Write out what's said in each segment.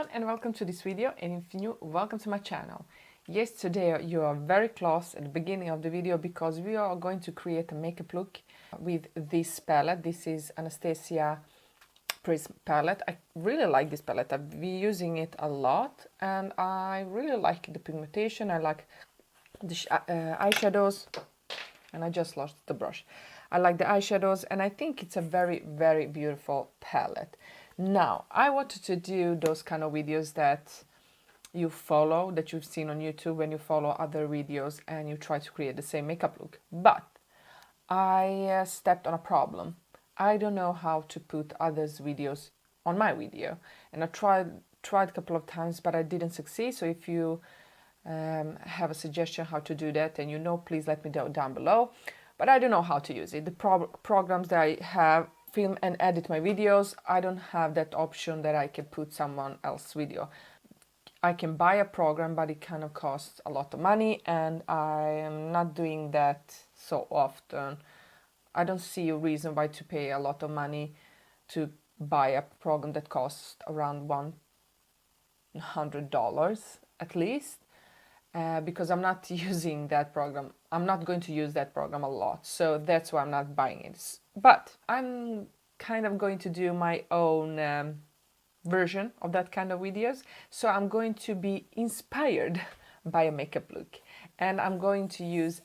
everyone and welcome to this video, and if you're new, welcome to my channel. Yes, today you are very close at the beginning of the video because we are going to create a makeup look with this palette. This is Anastasia Prism palette. I really like this palette. I've been using it a lot and I really like the pigmentation. I like the eyeshadows, and I just lost the brush. I like the eyeshadows and I think it's a very beautiful palette. Now, I wanted to do those kind of videos that you follow, that you've seen on YouTube when you follow other videos and you try to create the same makeup look. But I stepped on a problem. I don't know how to put others' videos on my video. And I tried a couple of times, but I didn't succeed. So if you have a suggestion how to do that and you know, please let me know down below. But I don't know how to use it. The programs that I have film and edit my videos, I don't have that option that I can put someone else's video. I can buy a program, but it kind of costs a lot of money and I am not doing that so often. I don't see a reason why to pay a lot of money to buy a program that costs around $100 at least, because I'm not using that program. I'm not going to use that program a lot, so that's why I'm not buying it. But I'm kind of going to do my own version of that kind of videos. So I'm going to be inspired by a makeup look. And I'm going to use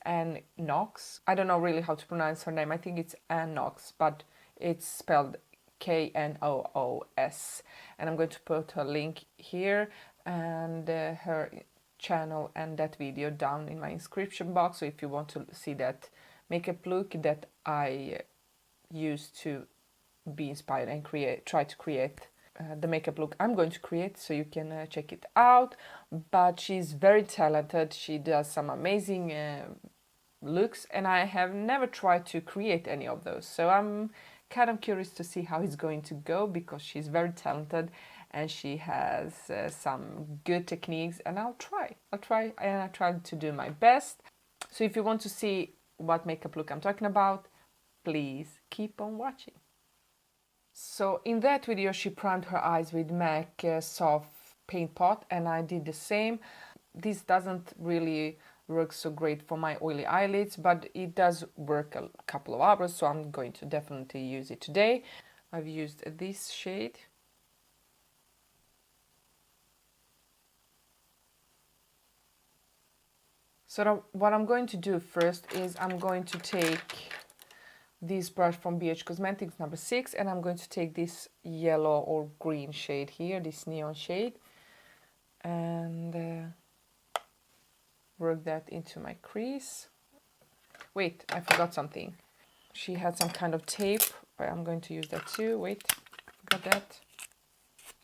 Knook. I don't know really how to pronounce her name. I think it's Knook, but it's spelled Knoos. And I'm going to put her link here and her channel and that video down in my description box. So if you want to see that makeup look that I used to be inspired and try to create the makeup look I'm going to create, so you can check it out. But she's very talented. She does some amazing looks and I have never tried to create any of those, so I'm kind of curious to see how it's going to go because she's very talented and she has some good techniques, and I'll try and I try to do my best. So if you want to see what makeup look I'm talking about, please keep on watching. So in that video she primed her eyes with MAC soft paint pot and I did the same. This doesn't really work so great for my oily eyelids, but it does work a couple of hours, so I'm going to definitely use it today. I've used this shade. So what I'm going to do first is I'm going to take this brush from BH Cosmetics number 6 and I'm going to take this yellow or green shade here, this neon shade, and work that into my crease. Wait, I forgot something. She had some kind of tape, but I'm going to use that too. Wait, forgot that.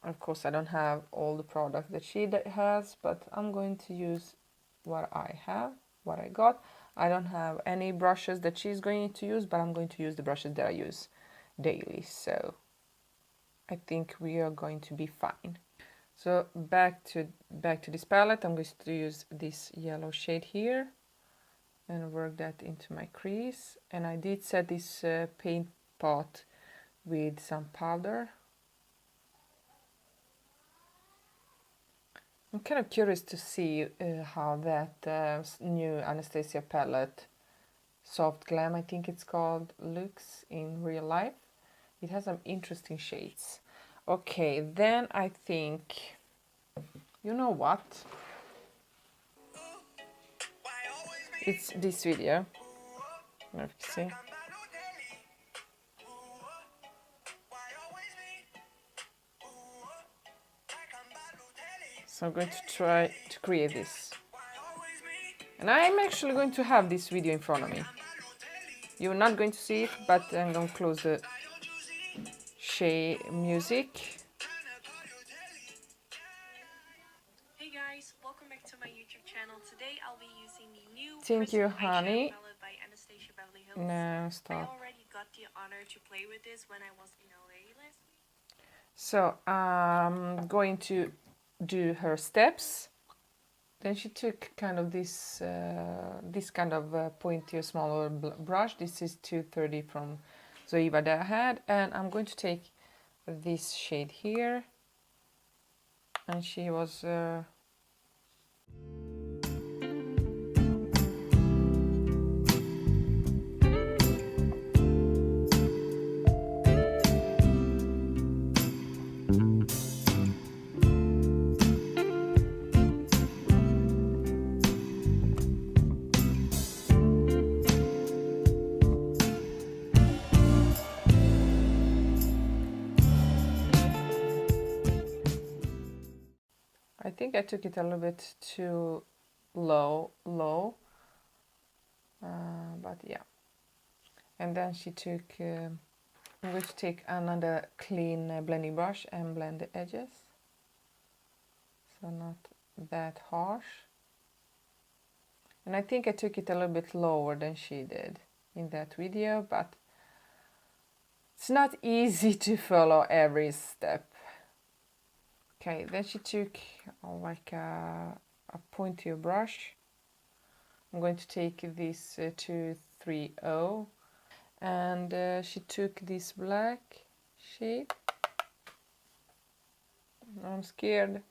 Of course I don't have all the products that she has, but I'm going to use what I have, what I got. I don't have any brushes that she's going to use, but I'm going to use the brushes that I use daily, so I think we are going to be fine. So back to this palette, I'm going to use this yellow shade here and work that into my crease. And I did set this paint pot with some powder. I'm kind of curious to see how that new Anastasia palette, Soft Glam, I think it's called, looks in real life. It has some interesting shades. Okay, then I think, you know what? It's this video. I don't know if you see. So I'm going to try to create this. And I'm actually going to have this video in front of me. You're not going to see it, but I'm going to close the shade music. Hey guys, welcome back to my YouTube channel. Today I'll be using the new Thank you, Prism honey. eyeshadow palette by Anastasia Beverly Hills. No, stop. I already got the honor to play with this when I was in LA last week. So I'm going to do her steps. Then she took kind of this kind of pointy, smaller brush. This is 230 from Zoeva that I had, and I'm going to take this shade here and she was I think I took it a little bit too low, but yeah. And then she took, I'm going to take another clean blending brush and blend the edges, so not that harsh. And I think I took it a little bit lower than she did in that video, but it's not easy to follow every step. Okay, then she took like a pointier brush. I'm going to take this 230, and she took this black shade. I'm scared.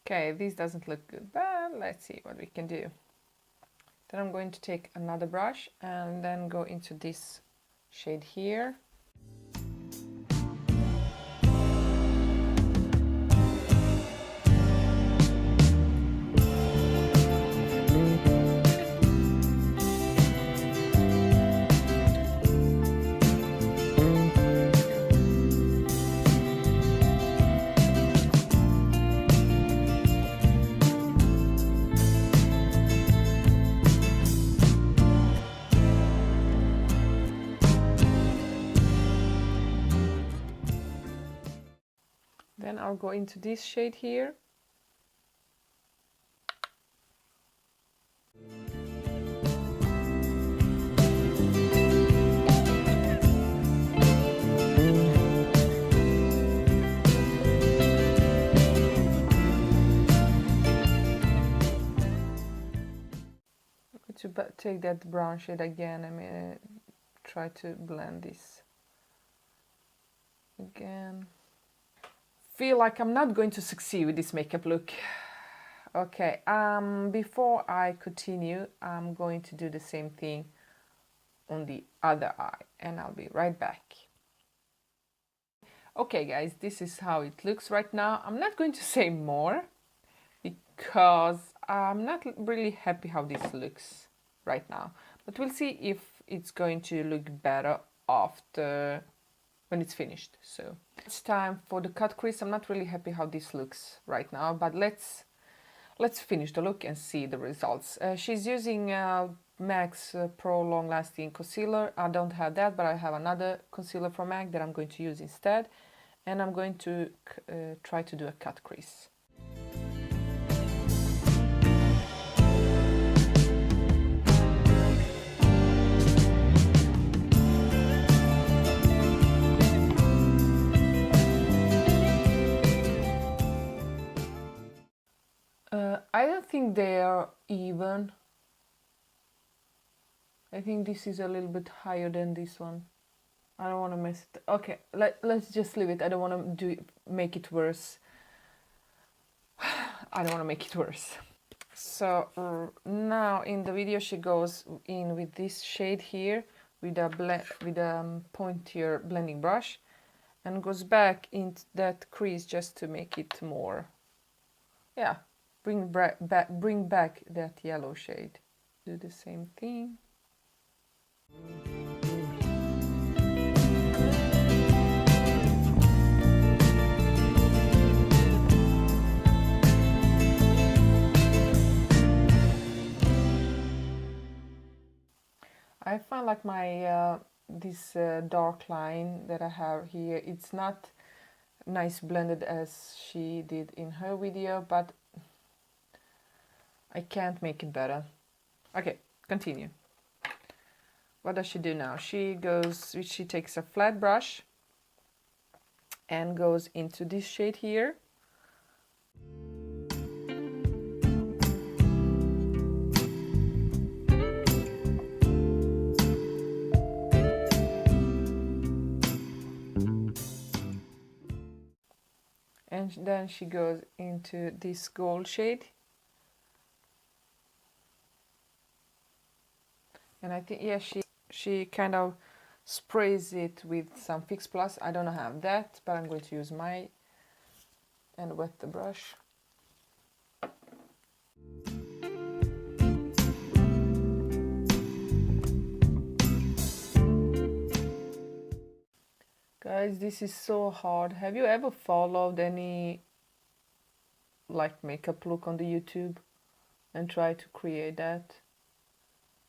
Okay, this doesn't look good, but let's see what we can do. Then I'm going to take another brush and then go into this shade here. Then I'll go into this shade here. To take that brown shade again, I'm gonna try to blend this again. Feel like I'm not going to succeed with this makeup look. Okay, before I continue, I'm going to do the same thing on the other eye, and I'll be right back. Okay guys, this is how it looks right now. I'm not going to say more because I'm not really happy how this looks right now, but we'll see if it's going to look better after when it's finished. So it's time for the cut crease. I'm not really happy how this looks right now, but let's finish the look and see the results. She's using MAC's Pro Long Lasting Concealer. I don't have that, but I have another concealer from MAC that I'm going to use instead, and I'm going to try to do a cut crease. I don't think they are even. I think this is a little bit higher than this one. I don't want to mess it. Okay, let's just leave it. I don't want to make it worse. I don't want to make it worse. So now in the video she goes in with this shade here with a pointier blending brush and goes back into that crease just to make it more, yeah, bring back that yellow shade. Do the same thing. I I find like my this dark line that I have here, it's not nice blended as she did in her video, but I can't make it better. Okay, continue. What does she do now? She takes a flat brush and goes into this shade here. And then she goes into this gold shade. And I think, yeah, she kind of sprays it with some Fix Plus. I don't have that, but I'm going to use my and wet the brush. Guys, this is so hard. Have you ever followed any like makeup look on the YouTube and try to create that?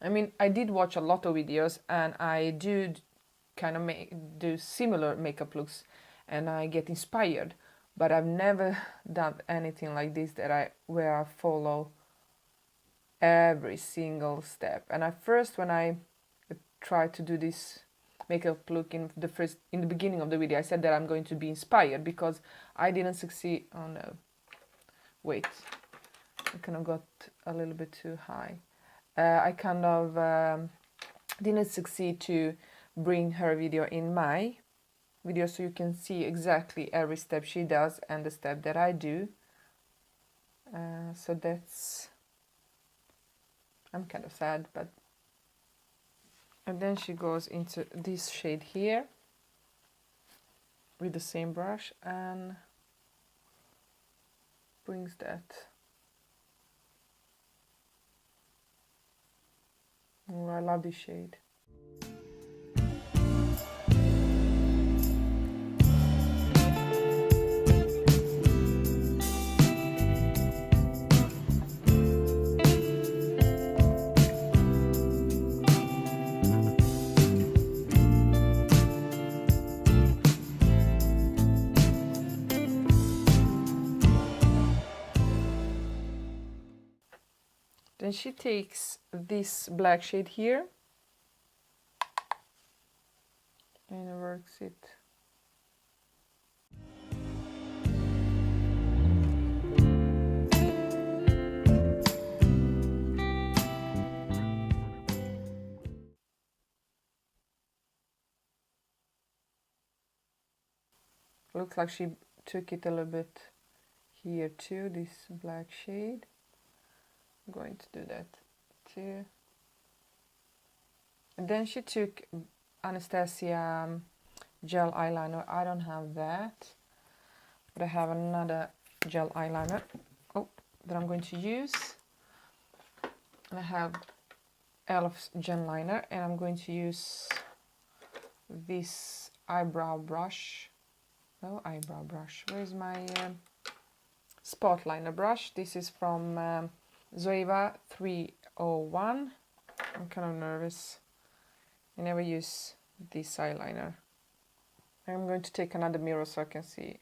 I mean, I did watch a lot of videos and I do kind of do similar makeup looks and I get inspired, but I've never done anything like this where I follow every single step. And at first, when I tried to do this makeup look in the beginning of the video, I said that I'm going to be inspired because I didn't succeed. Oh no, wait, I kind of got a little bit too high. I kind of didn't succeed to bring her video in my video so you can see exactly every step she does and the step that I do. So that's, I'm kind of sad, but. And then she goes into this shade here with the same brush and brings that. Oh, I love this shade. Then she takes this black shade here and works it. Looks like she took it a little bit here too, this black shade. I'm going to do that too. And then she took Anastasia gel eyeliner. I don't have that, but I have another gel eyeliner that I'm going to use. And I have Elf's gel liner, and I'm going to use this eyebrow brush. No eyebrow brush. Where's my spot liner brush? This is from Zoeva 301. I'm kind of nervous. I never use this eyeliner. I'm going to take another mirror so I can see.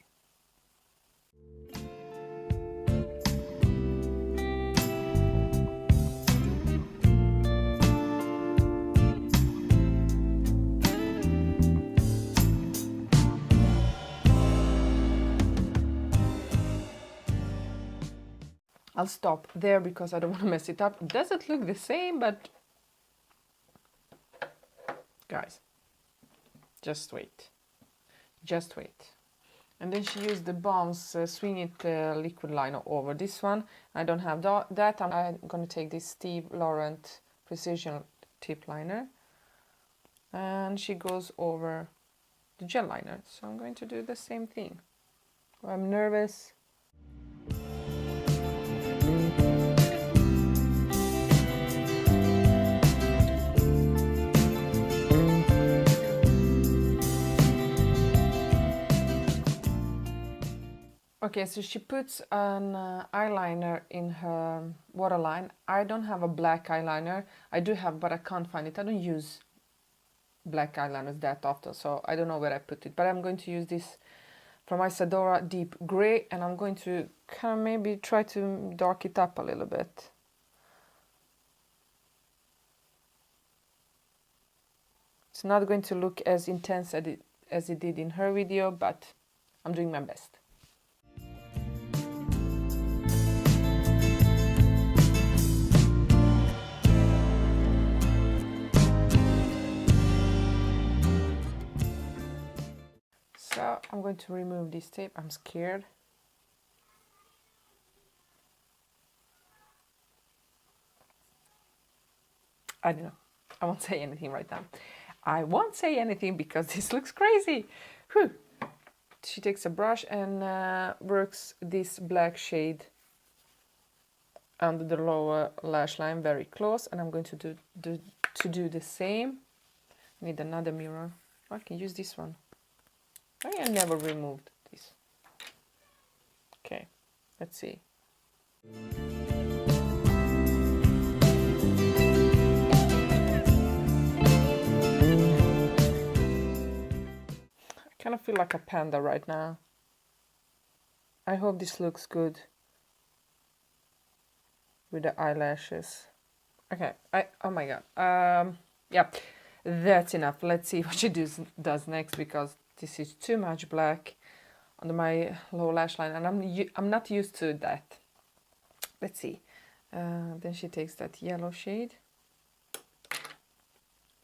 I'll stop there because I don't want to mess it up. It doesn't look the same, but guys, just wait. Just wait. And then she used the Bombs Swing It liquid liner over this one. I don't have that. I'm going to take this Steve Laurent Precision tip liner. And she goes over the gel liner. So I'm going to do the same thing. I'm nervous. Okay, so she puts an eyeliner in her waterline. I don't have a black eyeliner. I do have, but I can't find it. I don't use black eyeliners that often, so I don't know where I put it. But I'm going to use this from Isadora Deep Grey, and I'm going to kind of maybe try to dark it up a little bit. It's not going to look as intense as it did in her video, but I'm doing my best. So I'm going to remove this tape. I'm scared. I don't know. I won't say anything right now. I won't say anything because this looks crazy. Whew. She takes a brush and works this black shade under the lower lash line very close, and I'm going to do the same. I need another mirror. I can use this one. I never removed this. Okay, let's see. I kind of feel like a panda right now. I hope this looks good with the eyelashes. Okay, oh my god. Yeah, that's enough. Let's see what she does next, because this is too much black under my lower lash line, and I'm not used to that. Let's see. Then she takes that yellow shade.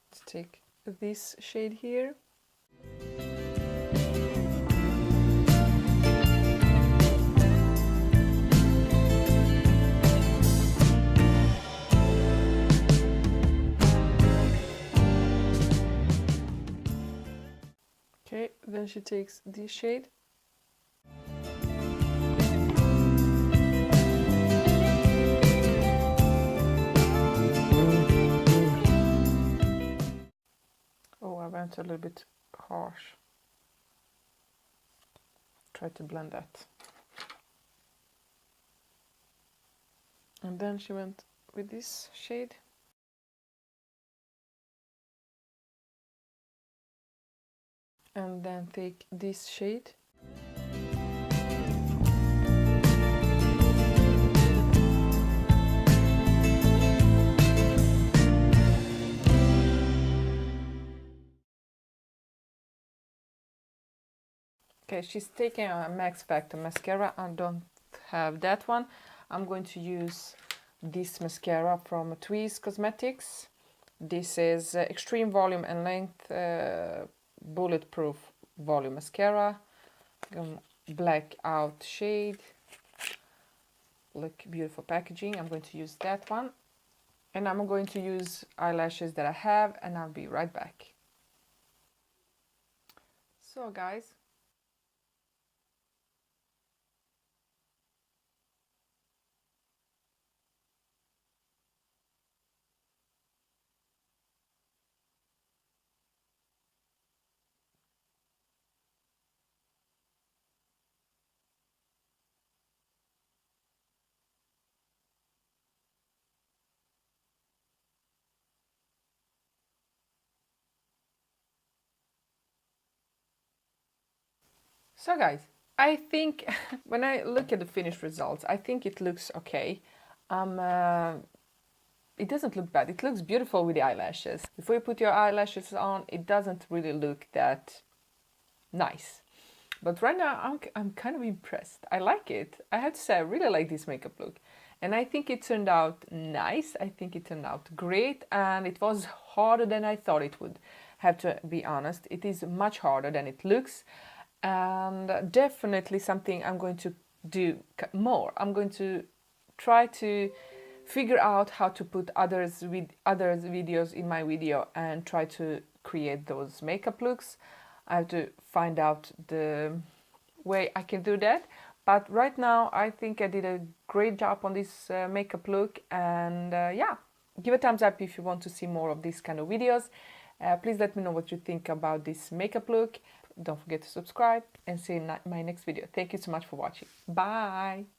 Let's take this shade here. Okay, then she takes this shade. Oh, I went a little bit harsh. Try to blend that. And then she went with this shade. And then take this shade. Okay, she's taking a Max Factor mascara. I don't have that one. I'm going to use this mascara from Trivs Cosmetics. This is Extreme Volume and Length Bulletproof Volume Mascara. Blackout shade. Look, beautiful packaging. I'm going to use that one. And I'm going to use eyelashes that I have, and I'll be right back. So guys, I think when I look at the finished results, I think it looks okay. It doesn't look bad. It looks beautiful with the eyelashes. Before you put your eyelashes on, it doesn't really look that nice. But right now, I'm kind of impressed. I like it. I have to say, I really like this makeup look. And I think it turned out nice. I think it turned out great. And it was harder than I thought it would. Have to be honest. It is much harder than it looks. And definitely something I'm going to do more. I'm going to try to figure out how to put others videos in my video and try to create those makeup looks. I have to find out the way I can do that. But right now I think I did a great job on this makeup look, and yeah, give a thumbs up if you want to see more of these kind of videos. Please let me know what you think about this makeup look. don't forget to subscribe and see you in my next video. Thank you so much for watching. Bye!